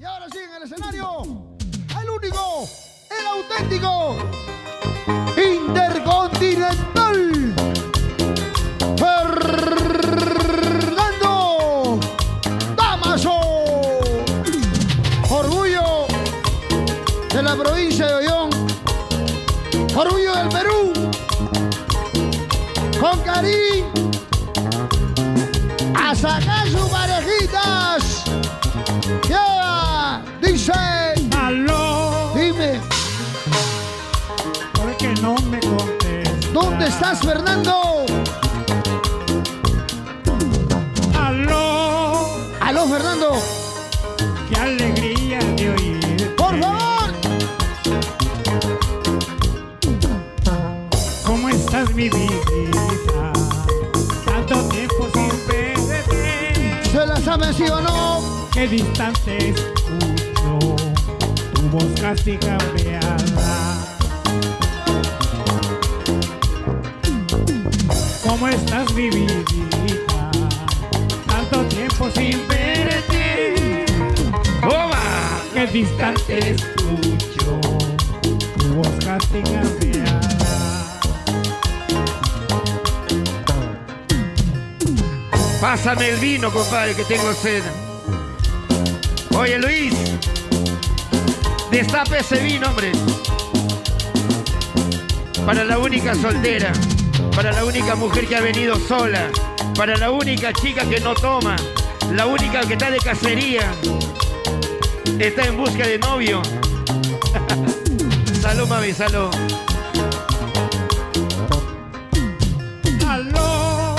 Y ahora sí, en el escenario, el único, el auténtico, intercontinental, Fernando Damaso. Orgullo de la provincia de Ollón, orgullo del Perú, con cariño, a sacar sus parejitas. Yeah, dice. Aló. Dime. ¿Por qué no me contestas? ¿Dónde estás, Fernando? Aló. Aló, Fernando. Qué alegría de oírte. Por favor. ¿Cómo estás, mi vida? Tanto tiempo sin verte. ¿Se la saben, sí o no? Qué distante escucho tu voz casi cambiada. ¿Cómo estás, mi vidita? Tanto tiempo sin verte. ¡Toma! Qué distante escucho tu voz casi cambiada. Pásame el vino, compadre, que tengo sed. Oye, Luis, destape ese vino, hombre. Para la única soltera, para la única mujer que ha venido sola, para la única chica que no toma, la única que está de cacería, está en busca de novio. Salud, mami, salud. Aló,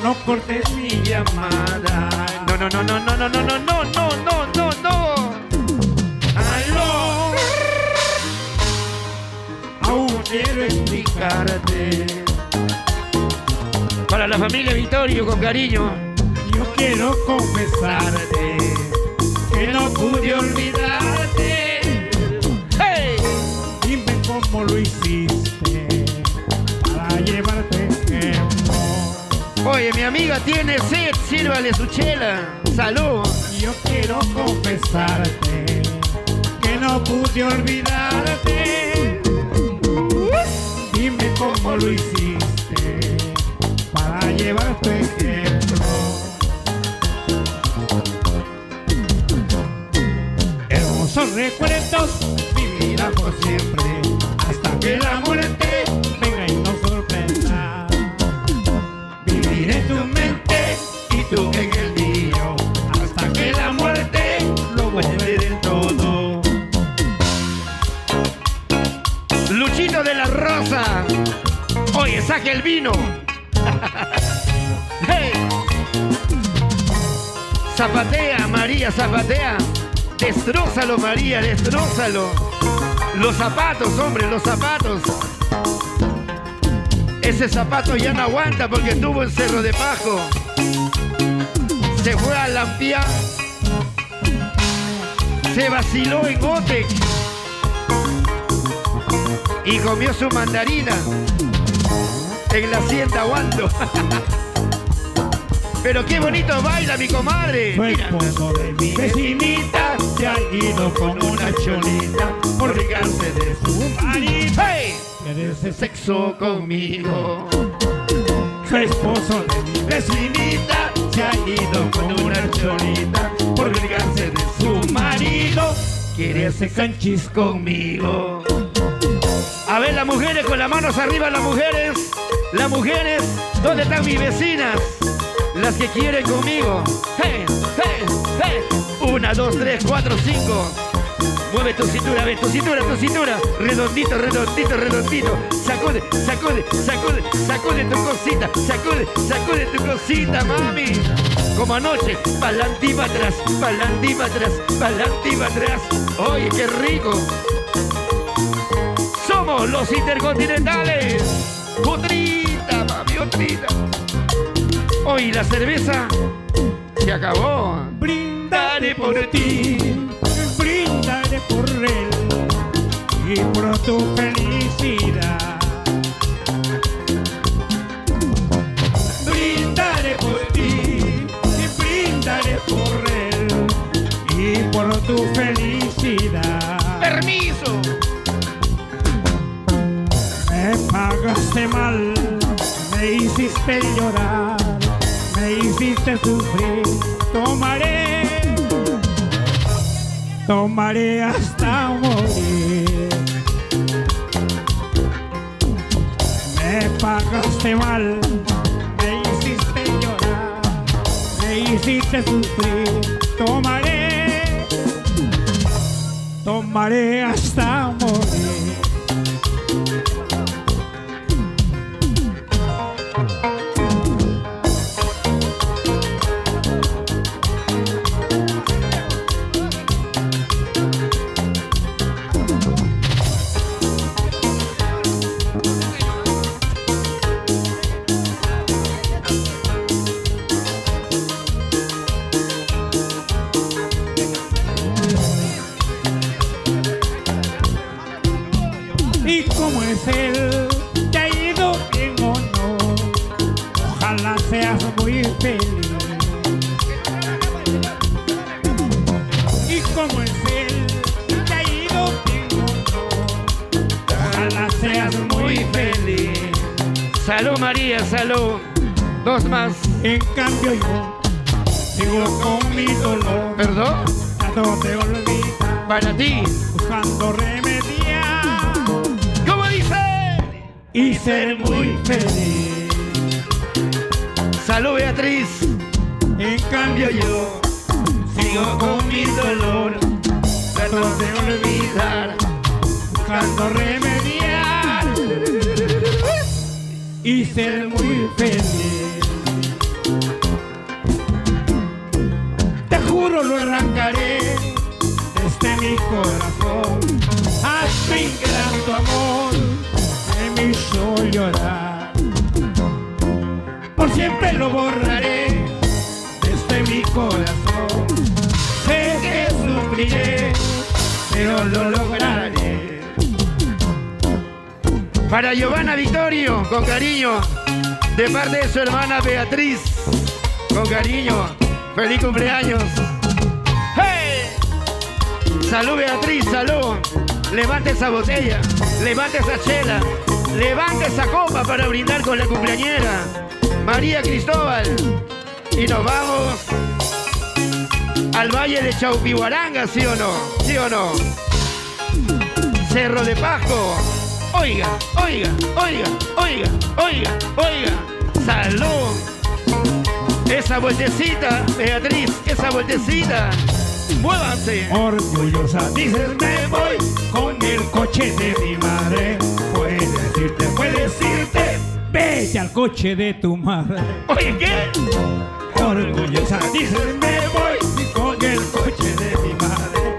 no cortes mi llamada. No, no, no, no, no, no, no, no, no, no, no, no, no. Aló, aún quiero explicarte. Para la familia Vittorio, con cariño. Yo quiero confesarte que no pude olvidarte. ¡Hey! Dime cómo lo hiciste para llevarte tiempo. Oye, mi amiga tiene sed, sírvale su chela. Salud. Yo quiero confesarte que no pude olvidarte. Dime cómo lo hiciste para llevar tu ejemplo. Hermosos recuerdos vivirán por siempre hasta que la muerte venga y nos sorprenda. Viviré en tu mente y tú en el mío hasta que la muerte lo vuelve del todo. Luchito de la Rosa. Oye, saque el vino. ¡Hey! Zapatea, María, zapatea. Destrózalo, María, destrózalo. Los zapatos, hombre, los zapatos. Ese zapato ya no aguanta porque estuvo en Cerro de Pajo. Se fue a Lampián. Se vaciló en Otec. Y comió su mandarina en la hacienda Wando. Pero qué bonito baila mi comadre. Fue Mira. esposo de mi vecinita, se ha ido con una cholita por vengarse de su marido. ¡Hey! Quiere ese Sexo conmigo. Fue esposo de mi vecinita, se ha ido con una cholita por vengarse de su marido. Quiere ese canchis conmigo. A ver, las mujeres con las manos arriba, las mujeres. Las mujeres, ¿dónde están mis vecinas? Las que quieren conmigo. ¡Hey! ¡Hey! ¡Hey! 1, 2, 3, 4, 5. Mueve tu cintura, ve tu cintura, tu cintura. Redondito, redondito, redondito. Sacude, sacude, sacude, sacude tu cosita. Sacude, sacude tu cosita, mami. Como anoche, pa'lante y pa' atrás, pa'lante y pa' atrás, pa'lante y pa' atrás. Oye, qué rico. Somos los intercontinentales. Otrita, mami, otrita. Hoy la cerveza se acabó. Brindaré por ti, brindaré por él y por tu felicidad. Brindaré por ti y brindaré por él tu felicidad. Permiso. Me pagaste mal, me hiciste llorar, me hiciste sufrir. Tomaré hasta morir. Me pagaste mal, me hiciste llorar, me hiciste sufrir. Tomaré hasta morir. ¿Y cómo es él? ¿Te ha ido bien o no? Ojalá seas muy feliz. ¿Y cómo es él? ¿Te ha ido bien o no? Ojalá seas muy feliz. Salud, María, salud. Dos más. En cambio yo sigo con mi dolor. ¿Perdón? Trato de olvidar, Para ti. buscando remediar ¿Cómo dice? y ser muy feliz. Salud, Beatriz. En cambio yo sigo con mi dolor, trato de olvidar, buscando remediar y ser muy feliz. Te juro lo arrancaré desde mi corazón, a tu ingrato amor que me hizo llorar. Por siempre lo borraré desde mi corazón. Sé que sufriré, pero lo lograré. Para Giovanna Victorio, con cariño, de parte de su hermana Beatriz, con cariño, feliz cumpleaños. ¡Hey! Salud, Beatriz, salud. Levante esa botella, levante esa chela, levante esa copa para brindar con la cumpleañera María Cristóbal. Y nos vamos al Valle de Chaupihuaranga, ¿sí o no? ¿Sí o no? Cerro de Pasco. Oiga, oiga, oiga, oiga, oiga, oiga. Salud. Esa vueltecita, Beatriz, esa vueltecita. Muévanse. Orgullosa dices me voy con el coche de mi madre. Puedes decirte, vete al coche de tu madre. Oye, ¿qué? Orgullosa dices me voy con el coche de mi madre.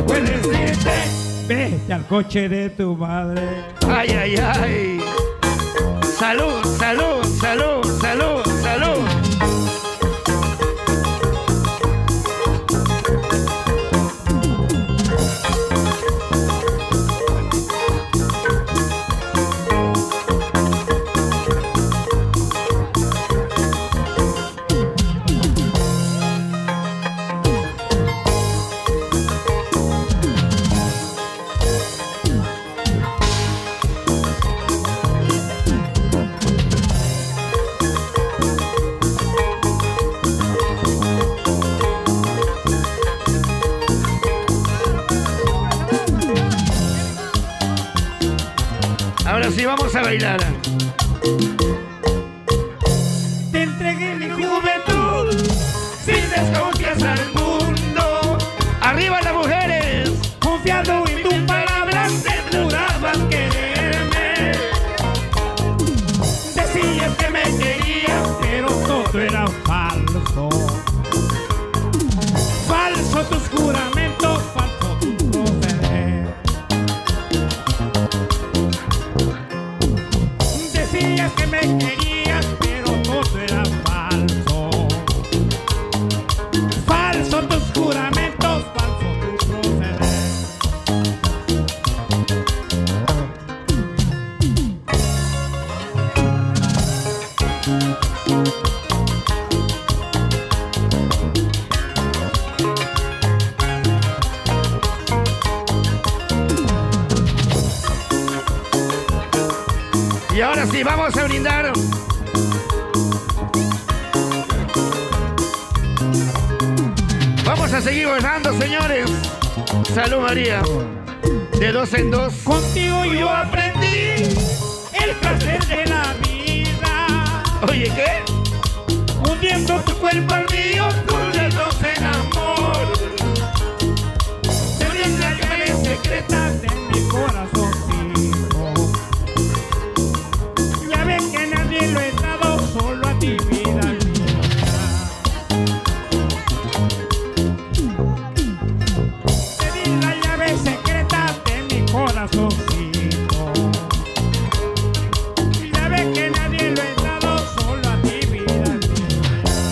Puedes decirte, vete al coche de tu madre. Ay, ay, ay. Salud, salud, salud, salud, salud. Ahora sí vamos a bailar. Te entregué mi juventud sin desconfianza al mundo. ¡Arriba las mujeres! Confiando en tus palabras, te jurabas quererme. Decías que me querías, pero todo era falso. Falso tus juramentos, falso tu proceder. sí, vamos a brindar. Vamos a seguir gozando, señores. Salud, María. De 2 en 2. Contigo yo aprendí el placer de la vida. Oye, ¿qué? Uniendo tu cuerpo al mío, unidos en amor. Te brinda las llaves secretas de mi corazoncito. Ya ves que nadie lo he dado, solo a ti, vida mía. Te di las llaves secretas de mi corazoncito. Ya ves que nadie lo he dado, solo a ti, vida mía.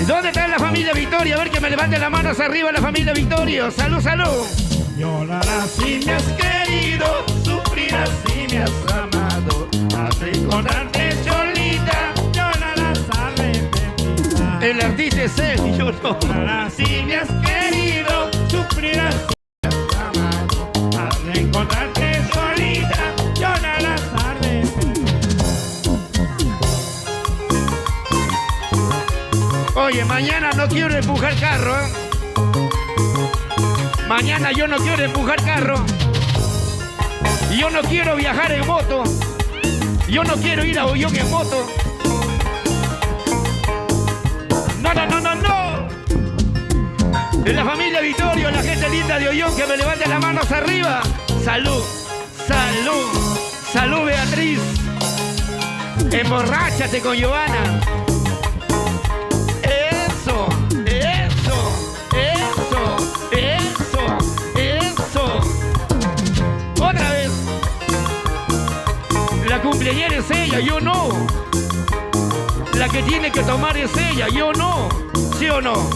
¿Dónde está la familia Victoria? A ver que me levante las manos arriba la familia Victoria. Salud, salud. Llorarás si me has querido, sufrirás si me has amado. Has de encontrarte solita, llorarás arrepentida. El artista es él y yo no. Llorarás si me has querido, sufrirás si me has amado. Has de encontrarte solita, llorarás arrepentida. Oye, mañana no quiero empujar carro, ¿eh? Mañana yo no quiero empujar carro. Yo no quiero viajar en moto. Yo no quiero ir a Ollón en moto. No, no, no, no, no. De la familia Vittorio, la gente linda de Ollón, que me levante las manos arriba. Salud, salud, salud, Beatriz. Emborráchate con Giovanna. Eso, eso, eso, eso, eso. Otra vez. La cumpleañera es ella, yo no. La que tiene que tomar es ella, yo no. ¿Sí o no?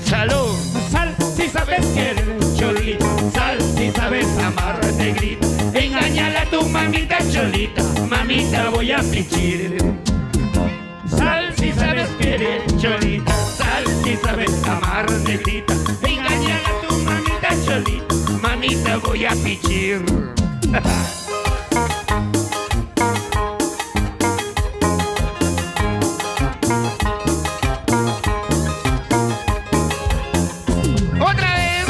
Salud. Sal si sabes querer, cholita. Sal si sabes amar, negrita. Engañala a tu mamita cholita. Mamita voy a pichir. Sal si sabes querer, cholita. Sal si sabes amar, negrita. Engañala a tu mamita cholita. Mamita voy a pichir. Otra vez.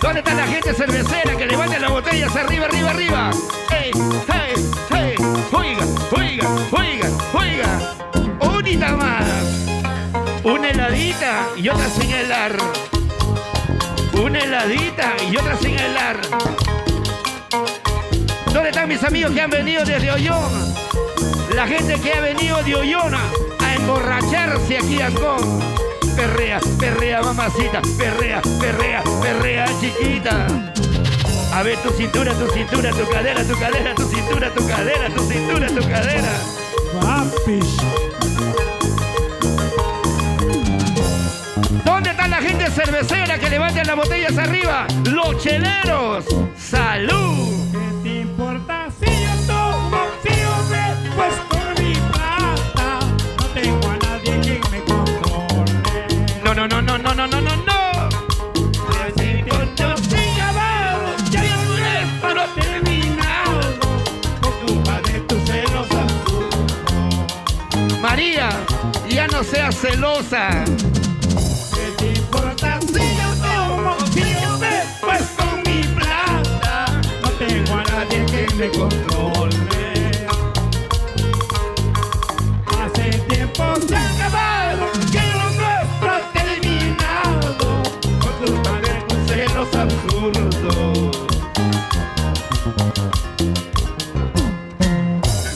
¿Dónde está la gente cervecera que levante las botellas arriba, arriba, arriba? ¡Hey, hey, hey! ¡Oiga, oiga, oiga, oiga! Unita más. Una heladita y otra sin helar. Una heladita y otra sin helar. ¿Dónde están mis amigos que han venido desde Ollón? La gente que ha venido de Ollón a emborracharse aquí a Ancón. Perrea, perrea, mamacita. Perrea, perrea, perrea, chiquita. A ver tu cintura, tu cadera, tu cadera, tu cintura, tu cadera, tu cintura, tu cadera. Papis. ¿Dónde está la gente cervecera que levante las botellas arriba? ¡Los cheleros! ¡Salud! ¿Qué te importa si yo tomo, si yo me pues con mi plata? No tengo a nadie quien me controle. No, no, no, no, no, no, no, no, no. Yo sin amado, ya yo no he terminado por culpa de tus celos absurdos. María, ya no seas celosa. ¿Qué te importa si yo tomo, si yo me pues con mi plata? No tengo a nadie que me controle. Hace tiempo se ha acabado, que lo nuestro ha terminado por culpa de tus celos absurdos.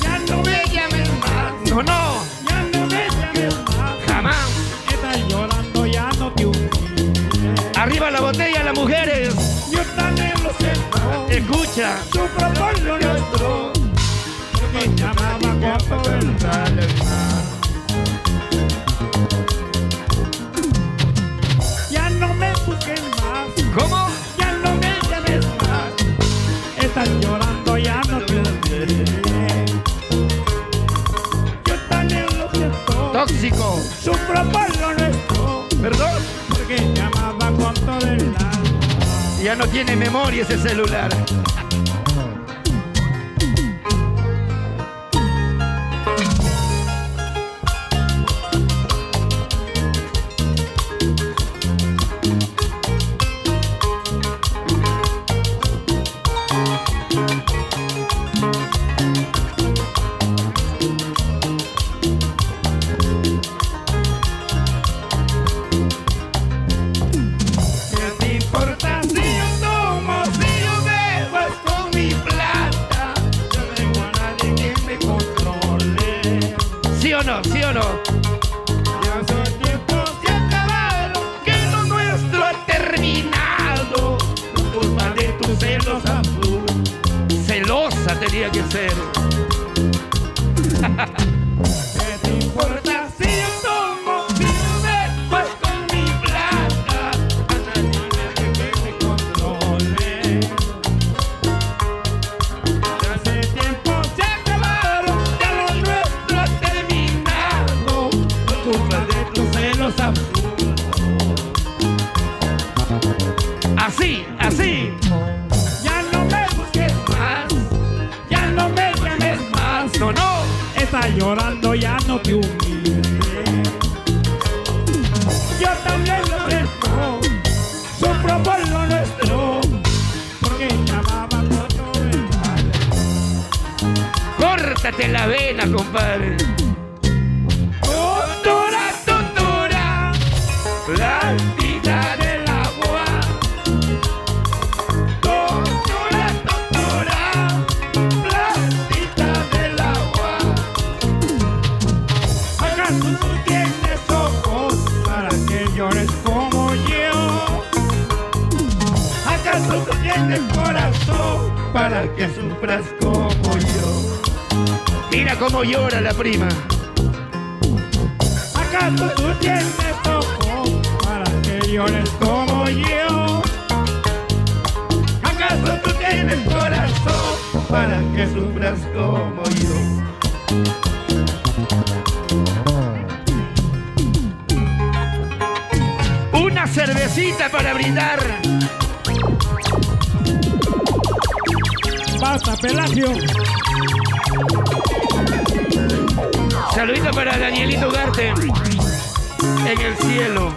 Ya no me llames más, No, no, ya no me llames más. jamás. Estás llorando, ya no te humilles. Arriba la botella, las mujeres. Yo también lo siento. Escucha. Sufro por lo nuestro. Porque llamaba con todo el alma. Ya no me busques más. ¿Cómo? Ya no me llames más. Estás llorando, ya no te humilles. Yo también lo siento. Tóxico. Sufro por lo nuestro. ¿Perdón? Porque llamaba con todo el alma. Ya no tiene memoria ese celular. o no? Ya esos tiempos se acabaron, Que lo nuestro ha terminado por culpa de tus celos azul. celosa tenía que ser. ¿Qué te importa si yo tomo? Si no me pues con mi plata, a nadie que me controle. Ya hace tiempo se acabaron, ya lo nuestro ha terminado por culpa de tus celos absurdos. Así, así. Ya no me busques más, ya no me llames más. No, no. Estás llorando, ya no te humilles. Yo también lo ofrezco, sufro por lo nuestro, porque llamaba por tu verdad. Córtate la vena, compadre. Tutura, tutura, plantita del agua. Tutura, tutura, plantita del agua. ¿Acaso tú tienes ojos para que llores como yo? ¿Acaso tú tienes corazón para que sufras como yo? Mira cómo llora la prima. ¿Acaso tú tienes ojos para que llores como yo? ¿Acaso tú tienes corazón para que sufras como yo? Una cervecita para brindar. Basta, Pelagio. Saludito para Danielito Ugarte en el cielo.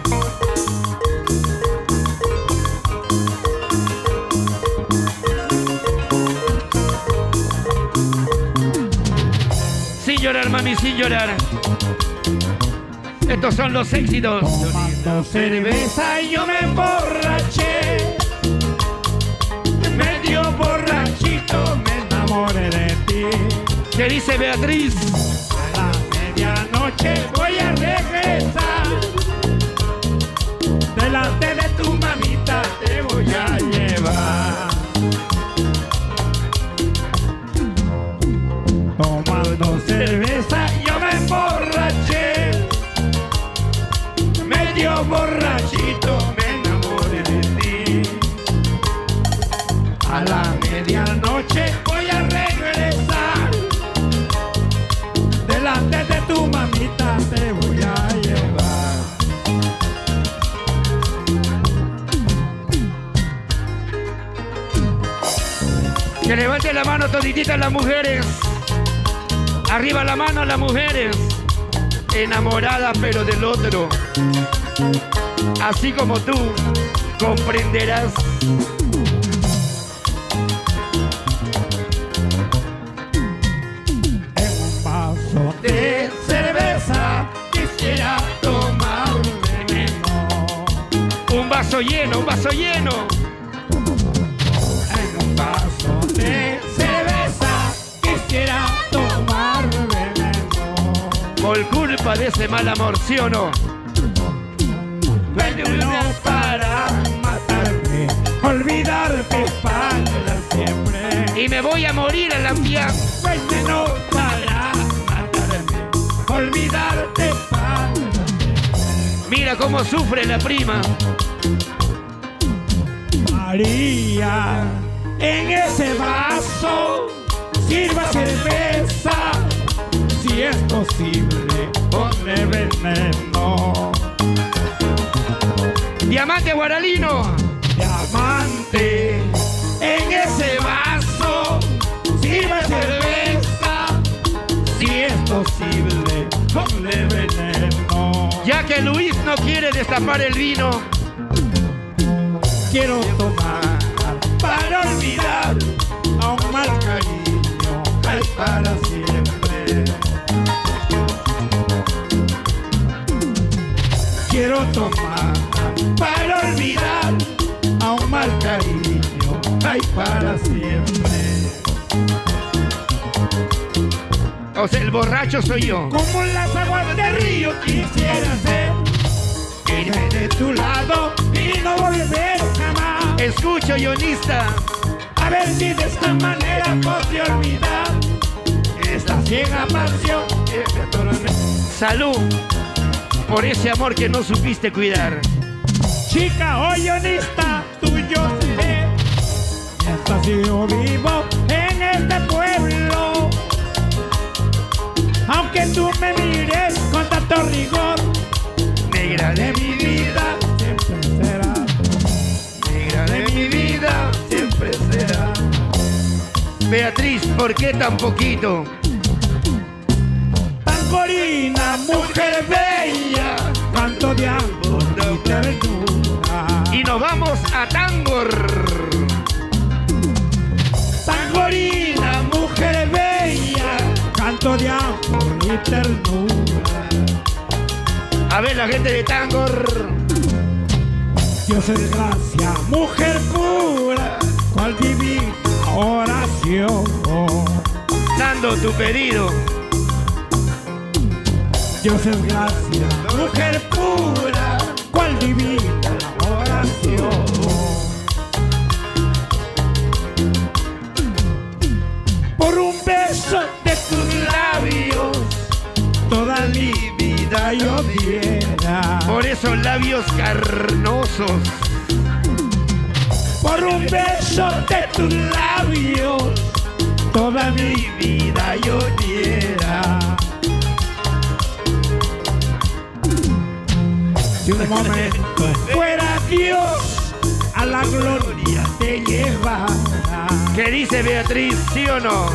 Sin llorar, mami, sin llorar. Estos son los éxitos. Tomando cerveza y yo me emborraché. Medio borrachito me enamoré de ti. ¿Qué dice Beatriz? A la medianoche voy a regresar. Delante de tu mamita te voy a llevar. Tomando cerveza yo me emborraché. Medio borrachito me enamoré de ti. A la medianoche voy a regresar. Delante de tu mamita te voy a llevar. Que levante la mano todititas las mujeres. Arriba la mano las mujeres. Enamoradas pero del otro. Así como tú comprenderás. En un vaso de cerveza quisiera tomar veneno. Un vaso lleno, un vaso lleno. En un vaso de cerveza quisiera tomar veneno. Por culpa de ese mal amor, ¿sí o no? Veneno para matarme, olvidarte para siempre. Y me voy a morir a la fianza. Veneno para matarme, olvidarte para siempre. Mira cómo sufre la prima. María, en ese vaso sirva cerveza, si es posible, ponle veneno. Diamante guaralino. Diamante, en ese vaso sirva cerveza, si es posible, ponle veneno. Ya que Luis no quiere destapar el vino, Quiero tomar para olvidar a un mal cariño, es para siempre. Quiero tomar para olvidar a un mal cariño, ay, para siempre. O sea, el borracho soy yo. Como las aguas del río quisiera ser, irme de tu lado y no volver jamás. Escucho, guionista. A ver si de esta manera podré olvidar esta ciega pasión que me atormenta. Salud por ese amor que no supiste cuidar. Chica o guionista, tuyo seré mientras yo vivo en este pueblo. Aunque tú me mires con tanto rigor, Negra de mi vida, siempre será. negra de mi vida, siempre será. Beatriz, ¿por qué tan poquito? Tangorina, mujer bella, canto de amor y ternura. Y nos vamos a Tangor. Tangorina, mujer bella, canto de amor y ternura. A ver la gente de Tangor. Dios es gracia, mujer pura, cual divina oración. Dando tu pedido. Dios es gracia, mujer pura, cual divina oración. Por un beso de tus labios, toda mi vida yo diera. Por esos labios carnosos. Por un beso de tus labios, toda mi vida yo diera. Si un momento fuera Dios, a la gloria te llevará. ¿Qué dice Beatriz? ¿Sí o no?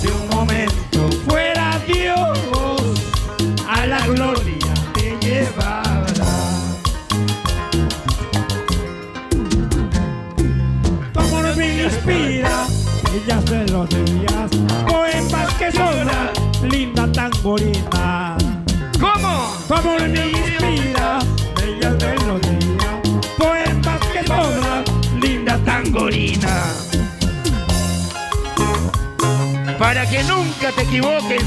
Si un momento fuera Dios, a la gloria te llevará. Tu amor me inspira, bellas melodías, poemas que sobran, linda tangorina. ¿Cómo? Tu amor me inspira, bellas melodías, poemas que sobran, linda tangorina. Para que nunca te equivoques.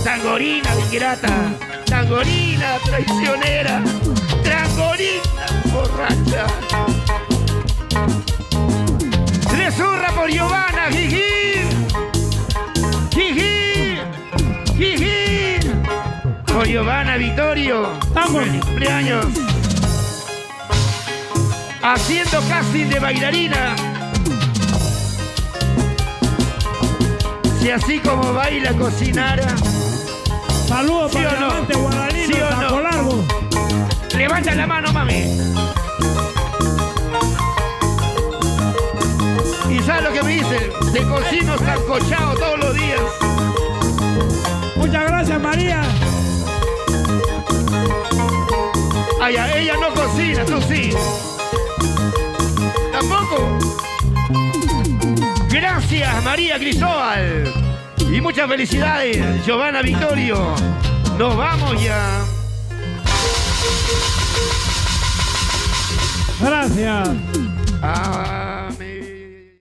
Tangorina ingrata, tangorina traicionera, tangorina borracha. Le zurra por Giovanna, jiji, jiji, jiji. Por Giovanna Vittorio, feliz cumpleaños. Haciendo casting de bailarina. Si así como baila cocinara. Saludos ¿Sí para o el no? amante guaraní, ¿Sí o no? Taco Largo. Levanta la mano, mami. ¿Y sabes lo que me dicen? Te cocino sancochado todos los días. Muchas gracias, María. Ay, ella no cocina, tú sí. ¿Tampoco? Gracias, María Cristóbal. Y muchas felicidades, Giovanna Vittorio. Nos vamos ya. Gracias. Ah.